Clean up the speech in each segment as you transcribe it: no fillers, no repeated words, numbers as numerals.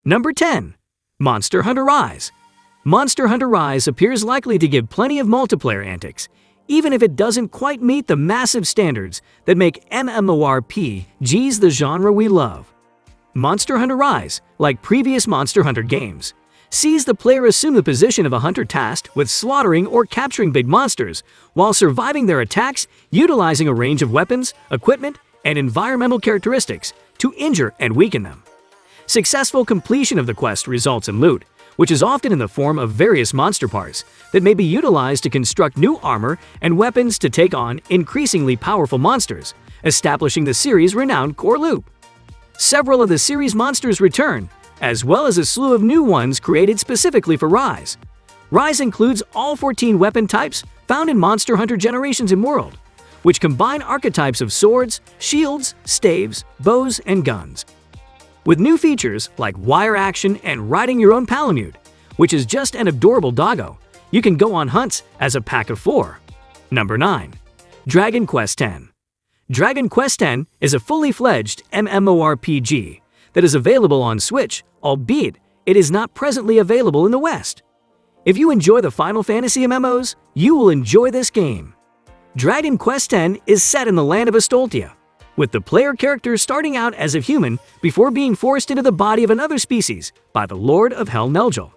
Number 10. Monster Hunter Rise. Monster Hunter Rise appears likely to give plenty of multiplayer antics, even if it doesn't quite meet the massive standards that make MMORPGs the genre we love. Monster Hunter Rise, like previous Monster Hunter games, sees the player assume the position of a hunter tasked with slaughtering or capturing big monsters while surviving their attacks, utilizing a range of weapons, equipment, and environmental characteristics to injure and weaken them. Successful completion of the quest results in loot, which is often in the form of various monster parts that may be utilized to construct new armor and weapons to take on increasingly powerful monsters, establishing the series' renowned core loop. Several of the series' monsters return, as well as a slew of new ones created specifically for Rise. Rise includes all 14 weapon types found in Monster Hunter Generations and World, which combine archetypes of swords, shields, staves, bows, and guns. With new features like wire action and riding your own Palamute, which is just an adorable doggo, you can go on hunts as a pack of 4. Number 9. Dragon Quest X. Dragon Quest X is a fully fledged MMORPG that is available on Switch, albeit it is not presently available in the West. If you enjoy the Final Fantasy MMOs, you will enjoy this game. Dragon Quest X is set in the land of Astoltia, with the player character starting out as a human before being forced into the body of another species by the Lord of Hell Nelgel.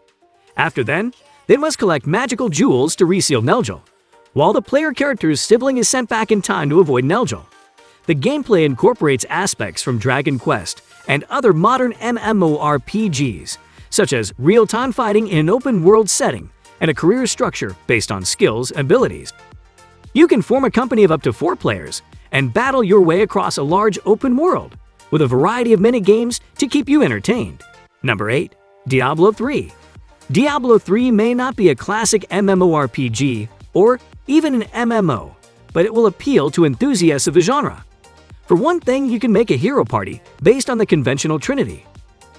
After then, they must collect magical jewels to reseal Nelgel, while the player character's sibling is sent back in time to avoid Nelgel. The gameplay incorporates aspects from Dragon Quest and other modern MMORPGs, such as real-time fighting in an open-world setting and a career structure based on skills and abilities. You can form a company of up to 4 players and battle your way across a large open world, with a variety of mini-games to keep you entertained. Number 8. Diablo 3. Diablo 3 may not be a classic MMORPG or even an MMO, but it will appeal to enthusiasts of the genre. For one thing, you can make a hero party based on the conventional trinity.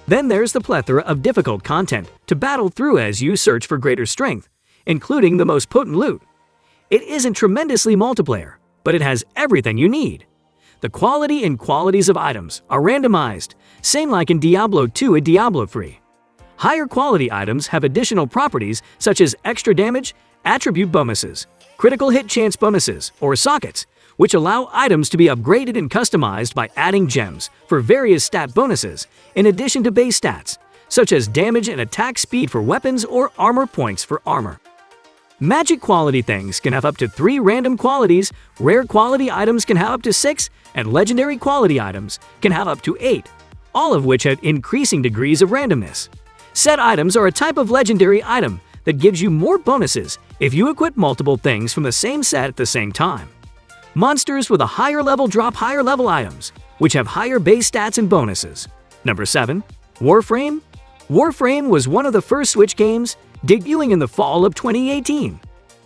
Then there's the plethora of difficult content to battle through as you search for greater strength, including the most potent loot. It isn't tremendously multiplayer, but it has everything you need. The quality and qualities of items are randomized, same like in Diablo 2 and Diablo 3. Higher quality items have additional properties such as extra damage, attribute bonuses, critical hit chance bonuses, or sockets, which allow items to be upgraded and customized by adding gems for various stat bonuses, in addition to base stats, such as damage and attack speed for weapons or armor points for armor. Magic quality things can have up to 3 random qualities, rare quality items can have up to 6, and legendary quality items can have up to 8, all of which have increasing degrees of randomness. Set items are a type of legendary item that gives you more bonuses if you equip multiple things from the same set at the same time. Monsters with a higher level drop higher level items, which have higher base stats and bonuses. Number 7. Warframe. Warframe was one of the first Switch games, debuting in the fall of 2018.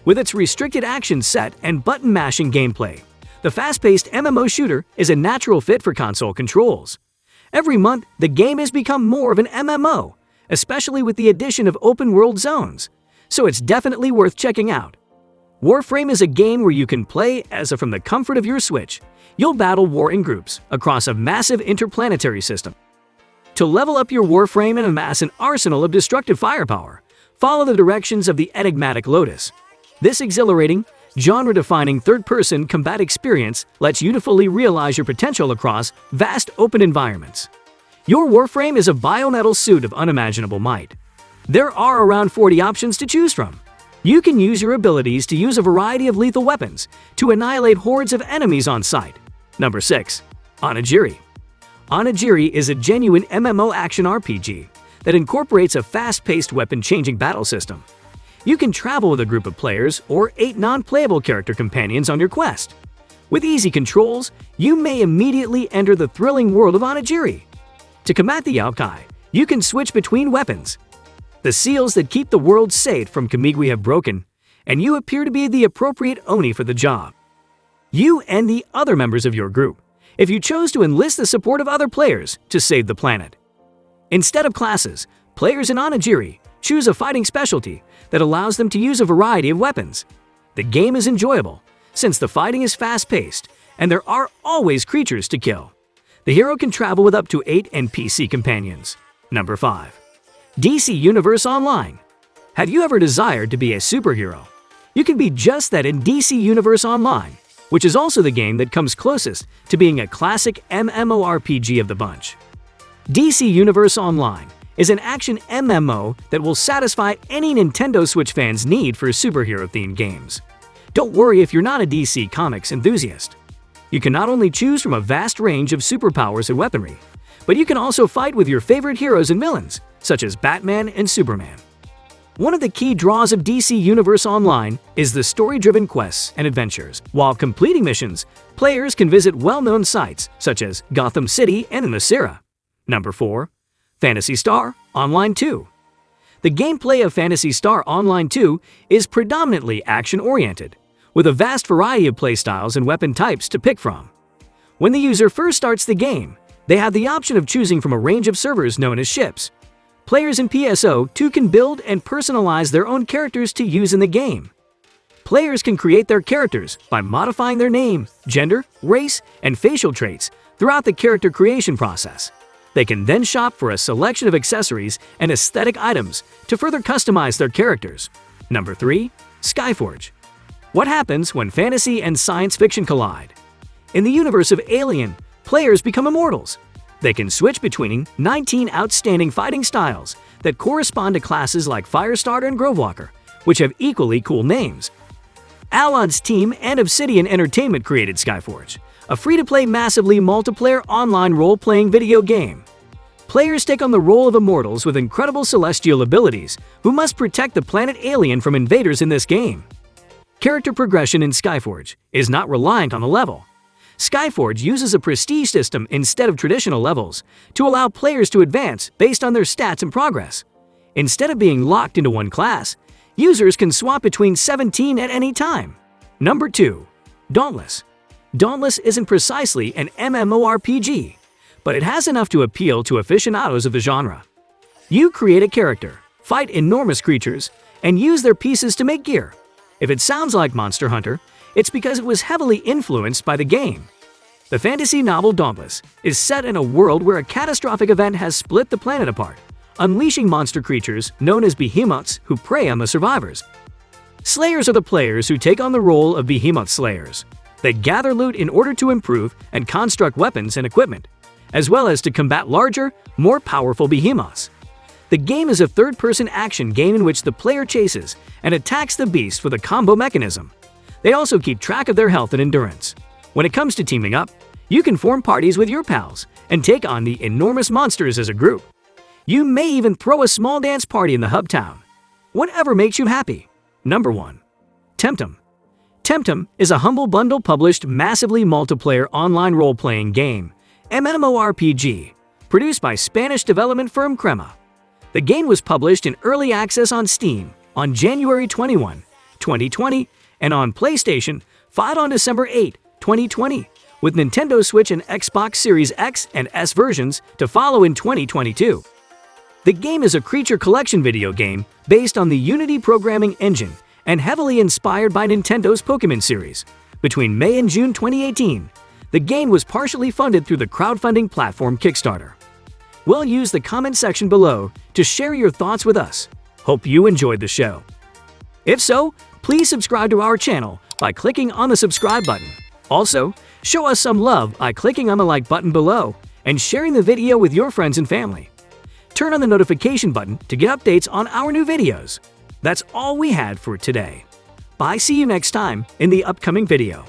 With its restricted action set and button-mashing gameplay, the fast-paced MMO shooter is a natural fit for console controls. Every month, the game has become more of an MMO, especially with the addition of open-world zones, so it's definitely worth checking out. Warframe is a game where you can play as from the comfort of your Switch. You'll battle war in groups across a massive interplanetary system. To level up your Warframe and amass an arsenal of destructive firepower, follow the directions of the enigmatic Lotus. This exhilarating, genre-defining third-person combat experience lets you to fully realize your potential across vast open environments. Your Warframe is a biometal suit of unimaginable might. There are around 40 options to choose from. You can use your abilities to use a variety of lethal weapons to annihilate hordes of enemies on sight. Number 6. Onigiri. Onigiri is a genuine MMO action RPG that incorporates a fast-paced weapon-changing battle system. You can travel with a group of players or 8 non-playable character companions on your quest. With easy controls, you may immediately enter the thrilling world of Onigiri. To combat the yokai, you can switch between weapons. The seals that keep the world safe from Kamigwi have broken, and you appear to be the appropriate Oni for the job. You and the other members of your group, if you chose to enlist the support of other players to save the planet. Instead of classes, players in Onigiri choose a fighting specialty that allows them to use a variety of weapons. The game is enjoyable, since the fighting is fast-paced, and there are always creatures to kill. The hero can travel with up to 8 NPC companions. Number 5. DC Universe Online. Have you ever desired to be a superhero? You can be just that in DC Universe Online, which is also the game that comes closest to being a classic MMORPG of the bunch. DC Universe Online is an action MMO that will satisfy any Nintendo Switch fan's need for superhero-themed games. Don't worry if you're not a DC Comics enthusiast. You can not only choose from a vast range of superpowers and weaponry, but you can also fight with your favorite heroes and villains, such as Batman and Superman. One of the key draws of DC Universe Online is the story-driven quests and adventures. While completing missions, players can visit well-known sites such as Gotham City and Themyscira. Number 4. Phantasy Star Online 2. The gameplay of Phantasy Star Online 2 is predominantly action-oriented, with a vast variety of playstyles and weapon types to pick from. When the user first starts the game, they have the option of choosing from a range of servers known as ships. Players in PSO too can build and personalize their own characters to use in the game. Players can create their characters by modifying their name, gender, race, and facial traits throughout the character creation process. They can then shop for a selection of accessories and aesthetic items to further customize their characters. Number 3. Skyforge. What happens when fantasy and science fiction collide? In the universe of Alien, players become immortals. They can switch between 19 outstanding fighting styles that correspond to classes like Firestarter and Grovewalker, which have equally cool names. Alod's team and Obsidian Entertainment created Skyforge, a free-to-play massively multiplayer online role-playing video game. Players take on the role of immortals with incredible celestial abilities who must protect the planet Alien from invaders in this game. Character progression in Skyforge is not reliant on the level. Skyforge uses a prestige system instead of traditional levels to allow players to advance based on their stats and progress. Instead of being locked into one class, users can swap between 17 at any time. Number 2. Dauntless. Dauntless isn't precisely an MMORPG, but it has enough to appeal to aficionados of the genre. You create a character, fight enormous creatures, and use their pieces to make gear. If it sounds like Monster Hunter, it's because it was heavily influenced by the game. The fantasy novel Dauntless is set in a world where a catastrophic event has split the planet apart, unleashing monster creatures known as behemoths who prey on the survivors. Slayers are the players who take on the role of behemoth slayers. They gather loot in order to improve and construct weapons and equipment, as well as to combat larger, more powerful behemoths. The game is a third-person action game in which the player chases and attacks the beast with a combo mechanism. They also keep track of their health and endurance. When it comes to teaming up, you can form parties with your pals and take on the enormous monsters as a group. You may even throw a small dance party in the hub town. Whatever makes you happy. Number 1. Temtem. Temtem is a humble bundle-published, massively multiplayer online role-playing game, MMORPG, produced by Spanish development firm Crema. The game was published in early access on Steam on January 21, 2020, and on PlayStation 5 on December 8, 2020, with Nintendo Switch and Xbox Series X and S versions to follow in 2022. The game is a creature collection video game based on the Unity programming engine and heavily inspired by Nintendo's Pokémon series. Between May and June 2018, the game was partially funded through the crowdfunding platform Kickstarter. We'll use the comment section below to share your thoughts with us. Hope you enjoyed the show. If so, please subscribe to our channel by clicking on the subscribe button. Also, show us some love by clicking on the like button below and sharing the video with your friends and family. Turn on the notification button to get updates on our new videos. That's all we had for today. Bye, see you next time in the upcoming video.